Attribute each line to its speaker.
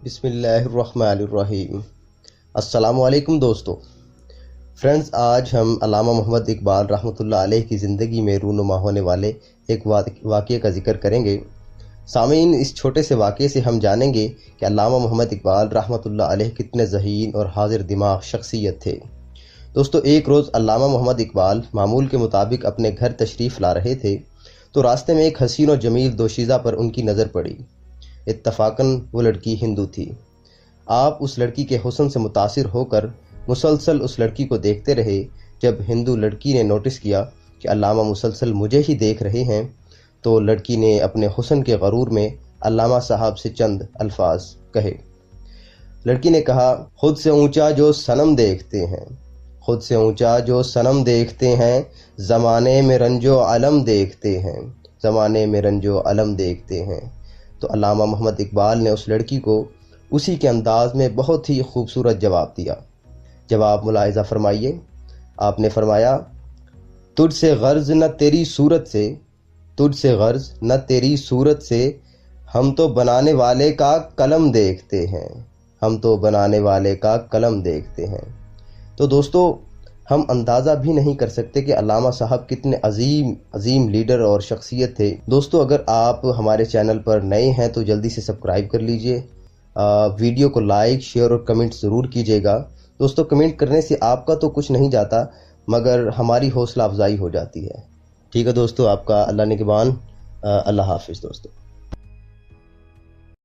Speaker 1: بسم اللہ الرحمن الرحیم۔ السلام علیکم دوستو۔ فرینڈز، آج ہم علامہ محمد اقبال رحمۃ اللہ علیہ کی زندگی میں رونما ہونے والے ایک واقعے کا ذکر کریں گے۔ سامعین، اس چھوٹے سے واقعے سے ہم جانیں گے کہ علامہ محمد اقبال رحمۃ اللہ علیہ کتنے ذہین اور حاضر دماغ شخصیت تھے۔ دوستو، ایک روز علامہ محمد اقبال معمول کے مطابق اپنے گھر تشریف لا رہے تھے تو راستے میں ایک حسین و جمیل دوشیزہ پر ان کی نظر پڑی۔ اتفاقاً وہ لڑکی ہندو تھی۔ آپ اس لڑکی کے حسن سے متاثر ہو کر مسلسل اس لڑکی کو دیکھتے رہے۔ جب ہندو لڑکی نے نوٹس کیا کہ علامہ مسلسل مجھے ہی دیکھ رہے ہیں تو لڑکی نے اپنے حسن کے غرور میں علامہ صاحب سے چند الفاظ کہے۔ لڑکی نے کہا، خود سے اونچا جو صنم دیکھتے ہیں، خود سے اونچا جو صنم دیکھتے ہیں، زمانے میں رنج و علم دیکھتے ہیں، زمانے میں رنج و علم دیکھتے ہیں۔ تو علامہ محمد اقبال نے اس لڑکی کو اسی کے انداز میں بہت ہی خوبصورت جواب دیا۔ جواب ملاحظہ فرمائیے۔ آپ نے فرمایا، تجھ سے غرض نہ تیری صورت سے، تجھ سے غرض نہ تیری صورت سے، ہم تو بنانے والے کا قلم دیکھتے ہیں، ہم تو بنانے والے کا قلم دیکھتے ہیں۔ تو دوستو، ہم اندازہ بھی نہیں کر سکتے کہ علامہ صاحب کتنے عظیم لیڈر اور شخصیت تھے۔ دوستو، اگر آپ ہمارے چینل پر نئے ہیں تو جلدی سے سبسکرائب کر لیجئے، ویڈیو کو لائک، شیئر اور کمنٹ ضرور کیجیے گا۔ دوستو، کمنٹ کرنے سے آپ کا تو کچھ نہیں جاتا مگر ہماری حوصلہ افزائی ہو جاتی ہے۔ ٹھیک ہے دوستو، آپ کا اللہ نگہبان۔ اللہ حافظ دوستو۔